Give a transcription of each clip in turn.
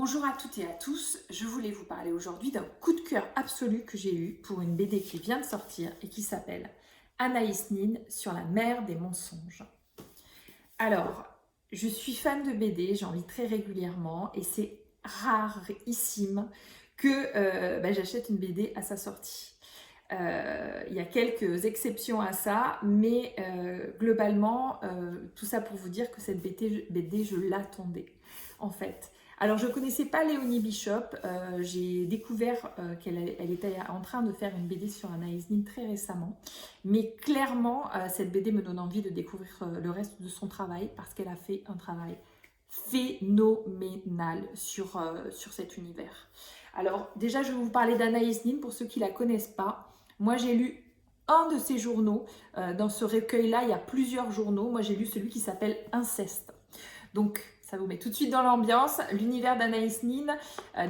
Bonjour à toutes et à tous, je voulais vous parler aujourd'hui d'un coup de cœur absolu que j'ai eu pour une BD qui vient de sortir et qui s'appelle Anaïs Nin sur la mer des mensonges. Alors, je suis fan de BD, j'en lis très régulièrement et c'est rarissime que j'achète une BD à sa sortie. Il y a quelques exceptions à ça, mais globalement, tout ça pour vous dire que cette BD je l'attendais en fait. Alors je ne connaissais pas Léonie Bishop, j'ai découvert qu'elle était en train de faire une BD sur Anaïs Nin très récemment, mais clairement cette BD me donne envie de découvrir le reste de son travail parce qu'elle a fait un travail phénoménal sur cet univers. Alors déjà je vais vous parler d'Anaïs Nin pour ceux qui ne la connaissent pas. Moi j'ai lu un de ses journaux, dans ce recueil-là il y a plusieurs journaux, moi j'ai lu celui qui s'appelle Inceste. Donc ça vous met tout de suite dans l'ambiance. L'univers d'Anaïs Nin,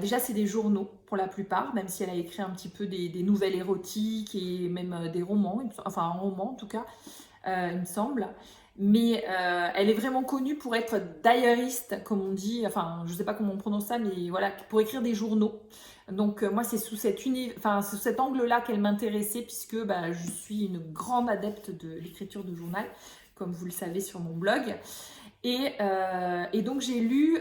déjà c'est des journaux pour la plupart, même si elle a écrit un petit peu des nouvelles érotiques et même des romans, enfin un roman en tout cas, il me semble. Mais elle est vraiment connue pour être diariste, comme on dit, enfin je ne sais pas comment on prononce ça, mais voilà, pour écrire des journaux. Donc moi c'est sous cet angle-là qu'elle m'intéressait, puisque je suis une grande adepte de l'écriture de journal, comme vous le savez sur mon blog. Et donc j'ai lu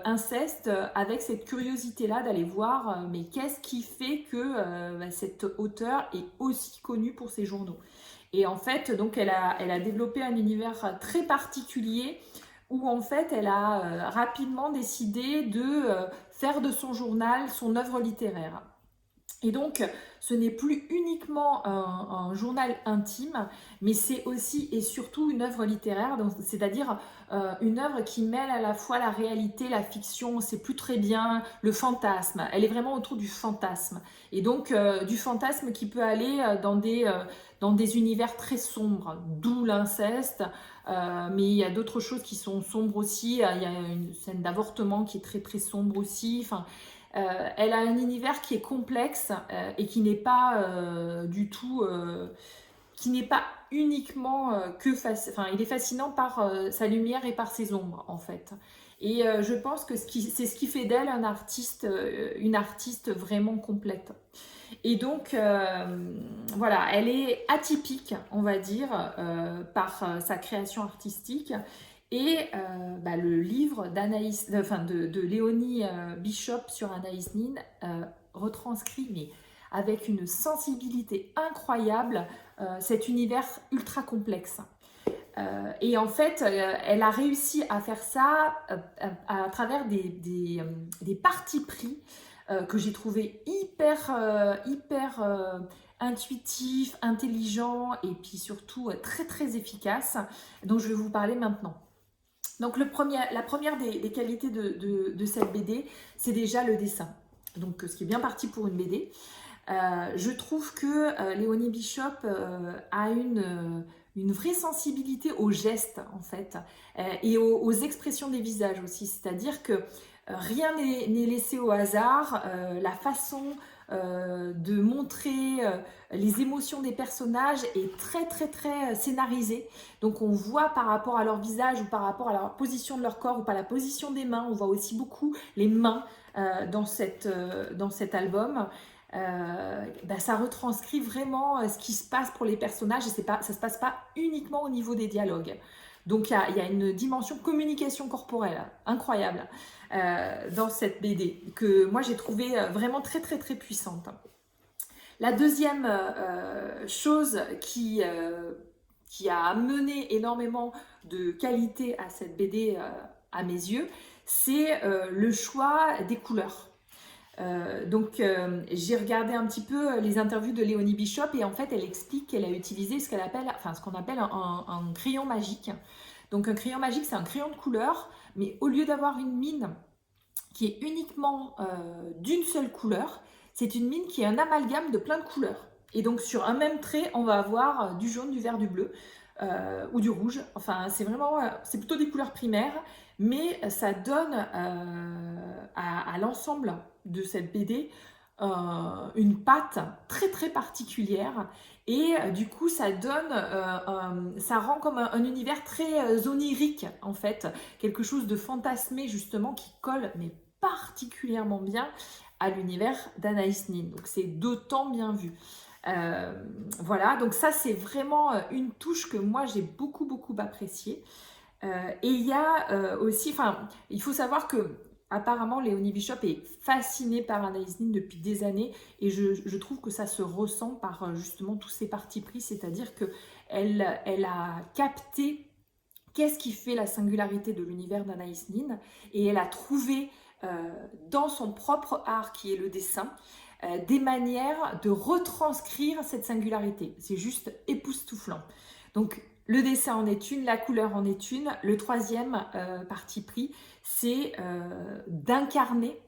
Inceste avec cette curiosité-là d'aller voir mais qu'est-ce qui fait que cet auteur est aussi connu pour ses journaux. Et en fait, donc elle a développé un univers très particulier où en fait elle a rapidement décidé de faire de son journal son œuvre littéraire. Et donc, ce n'est plus uniquement un journal intime, mais c'est aussi et surtout une œuvre littéraire, c'est-à-dire une œuvre qui mêle à la fois la réalité, la fiction, on ne sait plus très bien, le fantasme. Elle est vraiment autour du fantasme. Et donc, du fantasme qui peut aller dans des univers très sombres, d'où l'inceste. Mais il y a d'autres choses qui sont sombres aussi. Il y a une scène d'avortement qui est très très sombre aussi. Enfin, elle a un univers qui est complexe et qui n'est pas du tout, qui n'est pas uniquement il est fascinant par sa lumière et par ses ombres en fait. Et je pense que c'est ce qui fait d'elle une artiste vraiment complète. Et donc, voilà, elle est atypique, on va dire, par sa création artistique. Et le livre de Léonie Bishop sur Anaïs Nin retranscrit, mais avec une sensibilité incroyable, cet univers ultra complexe. Et en fait, elle a réussi à faire ça à travers des partis pris que j'ai trouvé hyper intuitifs, intelligents et puis surtout très très efficaces, dont je vais vous parler maintenant. Donc la première des qualités de cette BD, c'est déjà le dessin. Donc ce qui est bien parti pour une BD. Je trouve que Léonie Bishop a une vraie sensibilité aux gestes en fait, et aux expressions des visages aussi. C'est-à-dire que rien n'est laissé au hasard. La façon de montrer les émotions des personnages est très très très scénarisée. Donc on voit par rapport à leur visage ou par rapport à la position de leur corps ou par la position des mains, on voit aussi beaucoup les mains dans cet album. Ça retranscrit vraiment ce qui se passe pour les personnages et ça se passe pas uniquement au niveau des dialogues. Donc il y a une dimension communication corporelle incroyable dans cette BD que moi j'ai trouvé vraiment très très très puissante. La deuxième chose qui a amené énormément de qualité à cette BD à mes yeux, c'est le choix des couleurs. J'ai regardé un petit peu les interviews de Léonie Bishop et en fait elle explique qu'elle a utilisé ce qu'on appelle un crayon magique. Donc un crayon magique, c'est un crayon de couleur, mais au lieu d'avoir une mine qui est uniquement d'une seule couleur, c'est une mine qui est un amalgame de plein de couleurs. Et donc sur un même trait, on va avoir du jaune, du vert, du bleu ou du rouge. Enfin, c'est plutôt des couleurs primaires, mais ça donne à l'ensemble de cette BD une patte très très particulière. Et du coup, ça rend comme un univers très onirique en fait, quelque chose de fantasmé justement qui colle mais particulièrement bien à l'univers d'Anaïs Nin. Donc c'est d'autant bien vu. Voilà, donc ça c'est vraiment une touche que moi j'ai beaucoup appréciée. Et il y a aussi, il faut savoir que apparemment Léonie Bishop est fascinée par Anaïs Nin depuis des années, et je trouve que ça se ressent par justement tous ses partis pris, c'est-à-dire que elle a capté qu'est-ce qui fait la singularité de l'univers d'Anaïs Nin, et elle a trouvé dans son propre art qui est le dessin des manières de retranscrire cette singularité. C'est juste époustouflant. Donc le dessin en est une, la couleur en est une. Le troisième parti pris, c'est d'incarner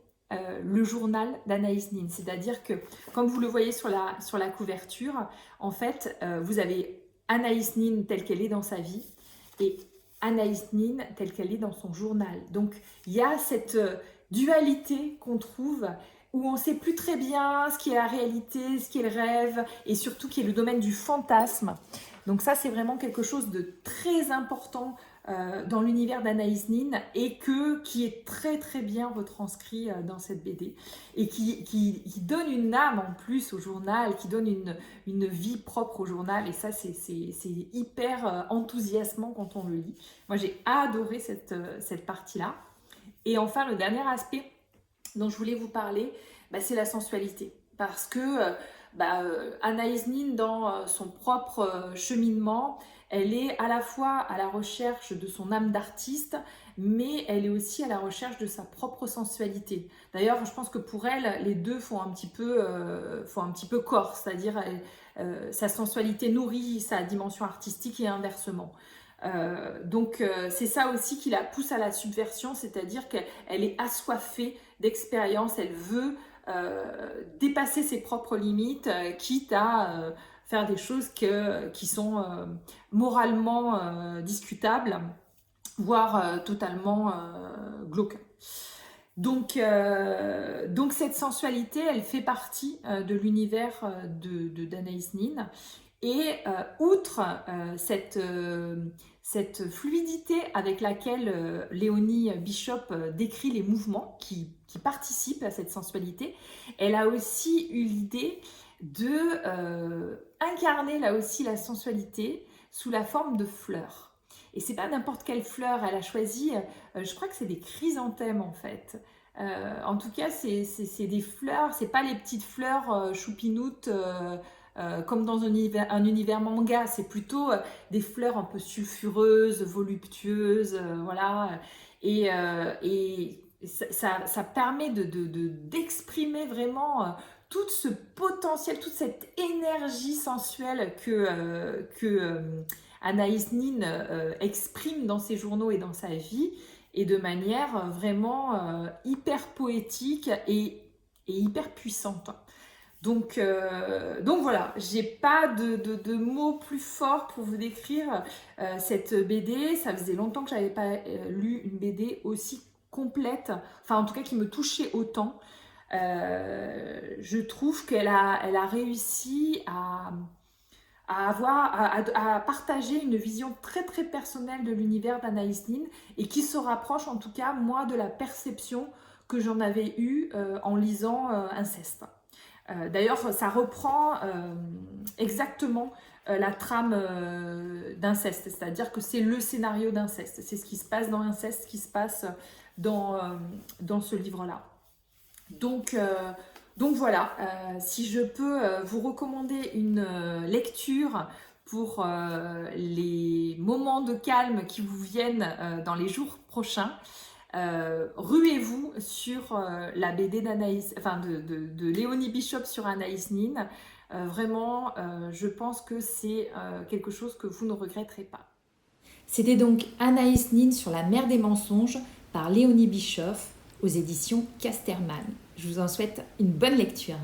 le journal d'Anaïs Nin. C'est-à-dire que, comme vous le voyez sur la couverture, en fait, vous avez Anaïs Nin telle qu'elle est dans sa vie et Anaïs Nin telle qu'elle est dans son journal. Donc, il y a cette dualité qu'on trouve où on ne sait plus très bien ce qui est la réalité, ce qui est le rêve, et surtout qui est le domaine du fantasme. Donc ça, c'est vraiment quelque chose de très important dans l'univers d'Anaïs Nin, et qui est très bien retranscrit dans cette BD, et qui donne une âme en plus au journal, qui donne une vie propre au journal, et ça, c'est hyper enthousiasmant quand on le lit. Moi, j'ai adoré cette partie-là. Et enfin, le dernier aspect dont je voulais vous parler, c'est la sensualité. Parce que Anaïs Nin, dans son propre cheminement, elle est à la fois à la recherche de son âme d'artiste, mais elle est aussi à la recherche de sa propre sensualité. D'ailleurs, je pense que pour elle, les deux font un petit peu corps, c'est-à-dire sa sensualité nourrit sa dimension artistique et inversement. Donc c'est ça aussi qui la pousse à la subversion, c'est-à-dire qu'elle est assoiffée d'expérience, elle veut dépasser ses propres limites, quitte à faire des choses qui sont moralement discutables, voire totalement glauques. Donc cette sensualité, elle fait partie de l'univers d'Anaïs Nin. Et outre cette fluidité avec laquelle Léonie Bishop décrit les mouvements qui participent à cette sensualité, elle a aussi eu l'idée de incarner là aussi la sensualité sous la forme de fleurs. Et c'est pas n'importe quelle fleur, elle a choisi, je crois que c'est des chrysanthèmes en fait. En tout cas, c'est des fleurs, c'est pas les petites fleurs choupinoutes comme dans un univers manga, c'est plutôt des fleurs un peu sulfureuses, voluptueuses, voilà. Et ça permet d'exprimer vraiment tout ce potentiel, toute cette énergie sensuelle que Anaïs Nin exprime dans ses journaux et dans sa vie, et de manière vraiment hyper poétique et hyper puissante. Donc voilà, j'ai pas de mots plus forts pour vous décrire cette BD. Ça faisait longtemps que j'avais pas lu une BD aussi complète, enfin en tout cas qui me touchait autant. Je trouve qu'elle a réussi à partager une vision très personnelle de l'univers d'Anaïs Nin, et qui se rapproche en tout cas moi de la perception que j'en avais eue en lisant Inceste. D'ailleurs, ça reprend exactement la trame d'Inceste, c'est-à-dire que c'est le scénario d'Inceste. C'est ce qui se passe dans Inceste, qui se passe dans ce livre-là. Donc voilà, si je peux vous recommander une lecture pour les moments de calme qui vous viennent dans les jours prochains, ruez-vous sur la BD de Léonie Bishop sur Anaïs Nin. Vraiment, je pense que c'est quelque chose que vous ne regretterez pas. C'était donc Anaïs Nin sur la mer des mensonges par Léonie Bishop aux éditions Casterman. Je vous en souhaite une bonne lecture.